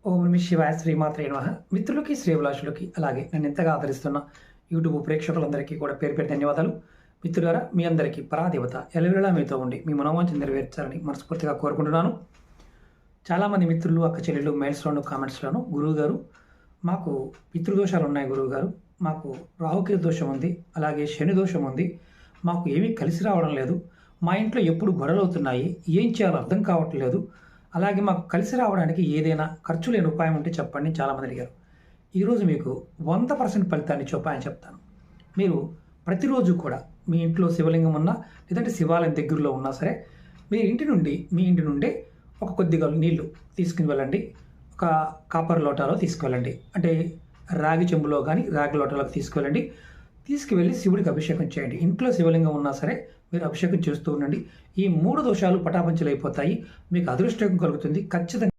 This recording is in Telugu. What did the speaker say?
ఓం నమః శివాయ శ్రీమాత్రే నమః. మిత్రులకి, శ్రేభిలాషులకి, అలాగే నన్ను ఎంతగా ఆదరిస్తున్న యూట్యూబ్ ప్రేక్షకులందరికీ కూడా పేరు పేరు ధన్యవాదాలు. మిత్రులారా, మీ అందరికీ పరాదేవత ఎల్లవేళలా మీతో ఉండి మీ మనోవాంఛను నెరవేర్చాలని మనస్ఫూర్తిగా కోరుకుంటున్నాను. చాలామంది మిత్రులు, అక్క చెల్లెలు మెయిల్స్లోను, కామెంట్స్లోను, గురువుగారు మాకు పితృదోషాలు ఉన్నాయి, గురువుగారు మాకు రాహుకేతు దోషం ఉంది, అలాగే శని దోషం ఉంది, మాకు ఏమీ కలిసి రావడం లేదు, మా ఇంట్లో ఎప్పుడు గొడవలు అవుతున్నాయి, ఏం చేయాలో అర్థం కావట్లేదు, అలాగే మాకు కలిసి రావడానికి ఏదైనా ఖర్చు లేని ఉపాయం ఉంటే చెప్పండి చాలామంది అడిగారు. ఈరోజు మీకు 100% ఫలితాన్ని ఇచ్చే ఉపాయం చెప్తాను. మీరు ప్రతిరోజు కూడా మీ ఇంట్లో శివలింగం ఉన్నా, లేదంటే శివాలయం దగ్గరలో ఉన్నా సరే, మీ ఇంటి నుండే ఒక కొద్దిగా నీళ్లు తీసుకుని వెళ్ళండి. ఒక కాపర్ లోటాలో తీసుకువెళ్ళండి, అంటే రాగి చెంబులో కానీ రాగి లోటాలోకి తీసుకువెళ్ళండి. తీసుకువెళ్ళి శివుడికి అభిషేకం చేయండి. ఇంట్లో శివలింగం ఉన్నా సరే మీరు అభిషేకం చేస్తూ ఉండండి. ఈ 3 దోషాలు పటాపంచలైపోతాయి. మీకు అదృష్టం కలుగుతుంది. ఖచ్చితంగా